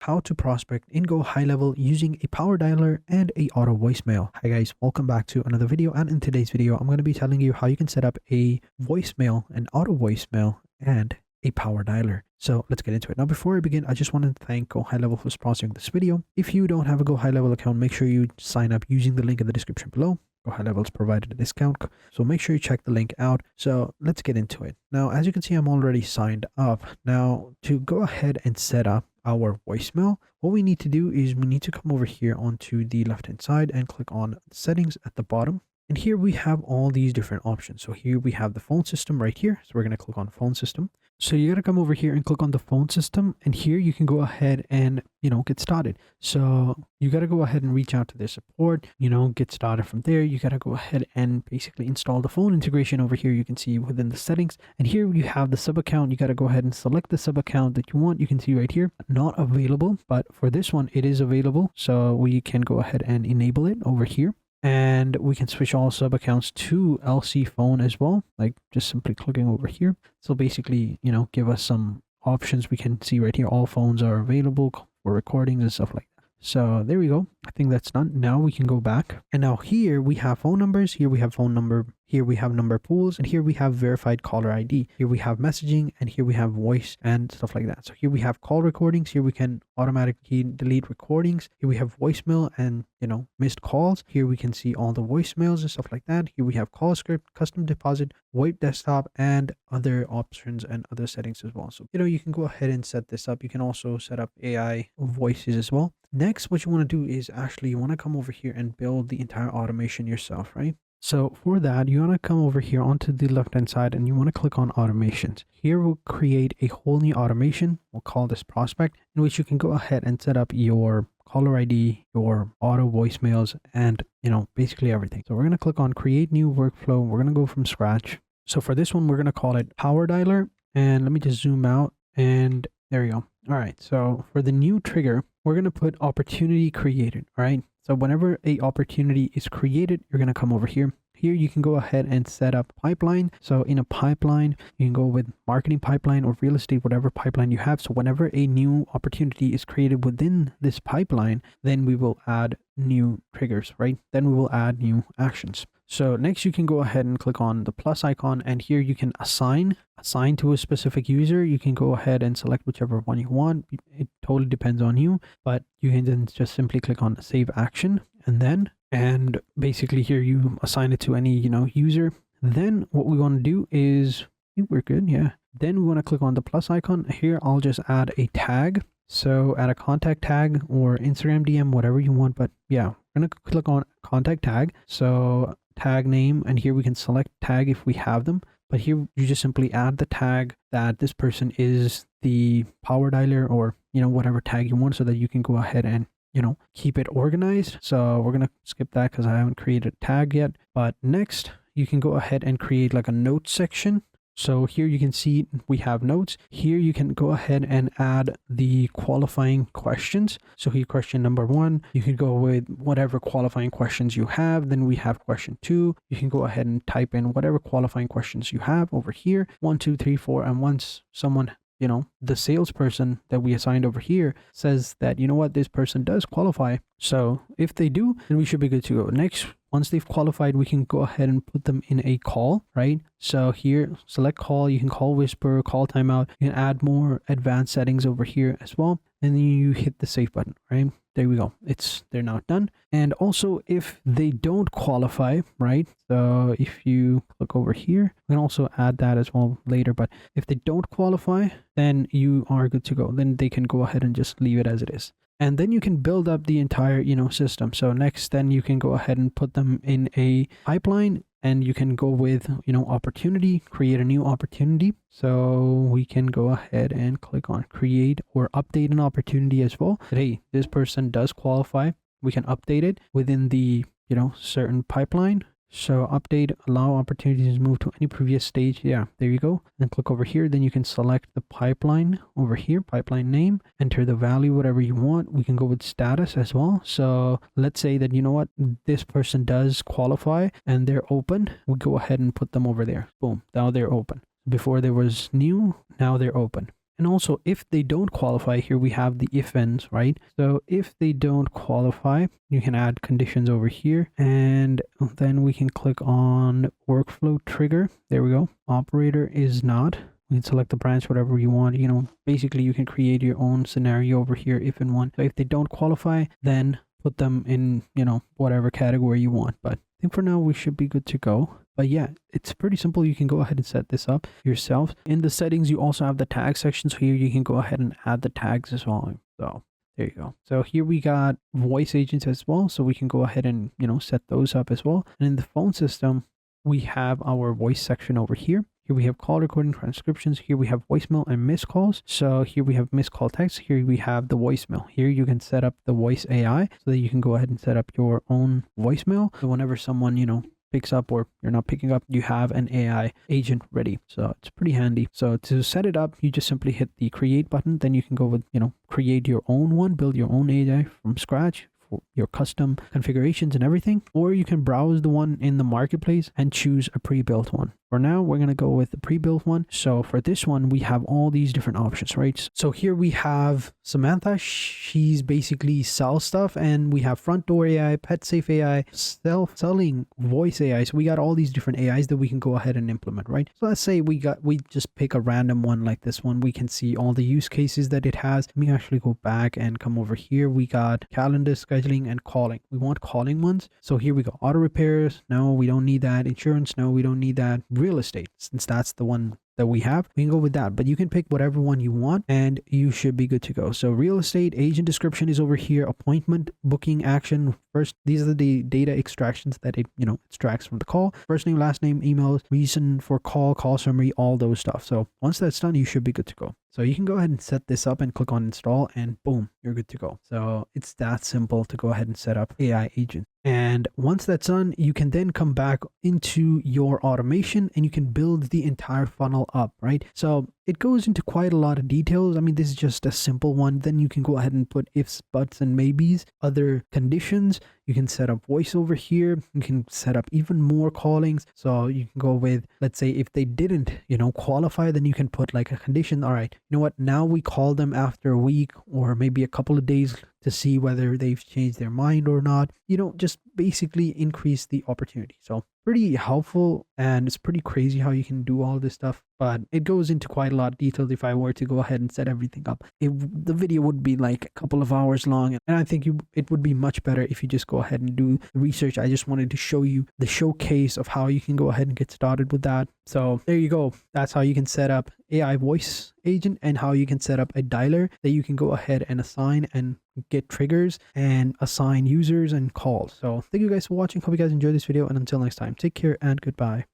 how to prospect in GoHighLevel using a power dialer and a auto voicemail. Hi guys, welcome back to another video, and in today's video I'm going to be telling you how you can set up a voicemail, an auto voicemail, and a power dialer. So let's get into it. Now before I begin, I just want to thank GoHighLevel for sponsoring this video. If you don't have a GoHighLevel account, make sure you sign up using the link in the description below. GoHighLevel's provided a discount, so make sure you check the link out. So let's get into it. Now, as you can see, I'm already signed up. Now, to go ahead and set up our voicemail, what we need to do is we need to come over here onto the left hand side and click on settings at the bottom. And here we have all these different options. So here we have the phone system right here. So we're going to click on phone system. So you got to come over here and click on the phone system, and here you can go ahead and, get started. So you got to go ahead and reach out to their support, get started from there. You got to go ahead and basically install the phone integration over here. You can see within the settings, and here you have the sub account. You got to go ahead and select the sub account that you want. You can see right here, not available, but for this one, it is available. So we can go ahead and enable it over here. And we can switch all sub accounts to LC phone as well, like just simply clicking over here. So basically, give us some options. We can see right here, all phones are available for recordings and stuff like that. So there we go. I think that's done. Now we can go back. And now here we have phone numbers. Here we have phone number. Here we have number pools. And here we have verified caller ID. Here we have messaging. And here we have voice and stuff like that. So here we have call recordings. Here we can automatically delete recordings. Here we have voicemail and, missed calls. Here we can see all the voicemails and stuff like that. Here we have call script, custom deposit, VoIP desktop, and other options and other settings as well. So, you can go ahead and set this up. You can also set up AI voices as well. Next, what you want to do is actually you want to come over here and build the entire automation yourself, right? So for that, you want to come over here onto the left hand side and you want to click on automations. Here we'll create a whole new automation. We'll call this prospect, in which you can go ahead and set up your caller ID, your auto voicemails, and basically everything. So we're going to click on create new workflow. We're going to go from scratch. So for this one, we're going to call it power dialer. And let me just zoom out, and there you go. All right. So for the new trigger, we're going to put opportunity created. All right. So whenever a opportunity is created, you're going to come over here. Here you can go ahead and set up pipeline. So in a pipeline, you can go with marketing pipeline or real estate, whatever pipeline you have. So whenever a new opportunity is created within this pipeline, then we will add new triggers, right? Then we will add new actions. So next you can go ahead and click on the plus icon, and here you can assign to a specific user. You can go ahead and select whichever one you want. It totally depends on you, but you can then just simply click on save action, and basically here you assign it to any, user. Then what we want to do is, I think we're good. Yeah. Then we want to click on the plus icon here. I'll just add a tag. So add a contact tag or Instagram DM, whatever you want. But yeah, we're going to click on contact tag. So tag name, and here we can select tag if we have them. But here you just simply add the tag that this person is the power dialer, or, whatever tag you want, so that you can go ahead and, keep it organized. So we're going to skip that because I haven't created a tag yet. But next you can go ahead and create like a notes section. So here you can see we have notes. Here you can go ahead and add the qualifying questions. So here, question number 1, you can go with whatever qualifying questions you have. Then we have question 2. You can go ahead and type in whatever qualifying questions you have over here. 1, 2, 3, 4. And once someone, the salesperson that we assigned over here says that, this person does qualify. So if they do, then we should be good to go. Next, once they've qualified, we can go ahead and put them in a call, right? So here, select call. You can call whisper, call timeout. You can add more advanced settings over here as well. And then you hit the save button, right? There we go. They're now done. And also if they don't qualify, right? So if you click over here, we can also add that as well later. But if they don't qualify, then you are good to go. Then they can go ahead and just leave it as it is. And then you can build up the entire, system. So next, then you can go ahead and put them in a pipeline, and you can go with, opportunity, create a new opportunity. So we can go ahead and click on create or update an opportunity as well. But hey, this person does qualify. We can update it within the, certain pipeline. So update, allow opportunities to move to any previous stage. Yeah, there you go. And click over here. Then you can select the pipeline over here, pipeline name, enter the value, whatever you want. We can go with status as well. So let's say that, this person does qualify and they're open. We go ahead and put them over there. Boom. Now they're open. Before there was new, now they're open. And also, if they don't qualify, here we have the if ends, right? So if they don't qualify, you can add conditions over here, and then we can click on workflow trigger. There we go. Operator is not. You can select the branch, whatever you want. You know, basically you can create your own scenario over here if and one. So if they don't qualify, then put them in, you know, whatever category you want. But I think for now we should be good to go. But yeah, it's pretty simple. You can go ahead and set this up yourself. In the settings, you also have the tag section. So here you can go ahead and add the tags as well. So there you go. So here we got voice agents as well. So we can go ahead and, you know, set those up as well. And in the phone system, we have our voice section over here. Here we have call recording transcriptions. Here we have voicemail and missed calls. So here we have missed call text. Here we have the voicemail. Here you can set up the voice AI so that you can go ahead and set up your own voicemail. So whenever someone, you know, picks up or you're not picking up, you have an AI agent ready. So it's pretty handy. So to set it up, you just simply hit the create button. Then you can go with, you know, create your own one, build your own AI from scratch, your custom configurations and everything, or you can browse the one in the marketplace and choose a pre-built one. For now, we're going to go with the pre-built one. So for this one, we have all these different options, right? So here we have Samantha. She's basically sell stuff, and we have front door AI, pet safe AI, selling voice AI. So we got all these different AIs that we can go ahead and implement, right? So let's say we just pick a random one like this one. We can see all the use cases that it has. Let me actually go back and come over here. We got calendar, scheduling, and calling. We want calling ones. So here we go. Auto repairs. No, we don't need that. Insurance. No, we don't need that. Real estate, since that's the one that we have, we can go with that. But you can pick whatever one you want and you should be good to go. So real estate agent description is over here. Appointment, booking, action. First, these are the data extractions that it, you know, extracts from the call. First name, last name, emails, reason for call summary, all those stuff. So once that's done, you should be good to go. So you can go ahead and set this up and click on install, and boom, you're good to go. So it's that simple to go ahead and set up AI agent. And once that's done, you can then come back into your automation and you can build the entire funnel up, right? So it goes into quite a lot of details. I mean, this is just a simple one. Then you can go ahead and put ifs, buts, and maybes, other conditions. You can set up voice over here. You can set up even more callings. So you can go with, let's say if they didn't, you know, qualify, then you can put like a condition. All right, you know what? Now we call them after a week or maybe a couple of days to see whether they've changed their mind or not. You know, just basically increase the opportunity. So pretty helpful, and it's pretty crazy how you can do all this stuff, but it goes into quite a lot of detail. If I were to go ahead and set everything up, the video would be like a couple of hours long, and I think it would be much better if you just go ahead and do the research. I just wanted to show you the showcase of how you can go ahead and get started with that. So there you go. That's how you can set up AI voice agent and how you can set up a dialer that you can go ahead and assign and get triggers and assign users and calls. So thank you guys for watching. Hope you guys enjoyed this video, and until next time, take care and goodbye.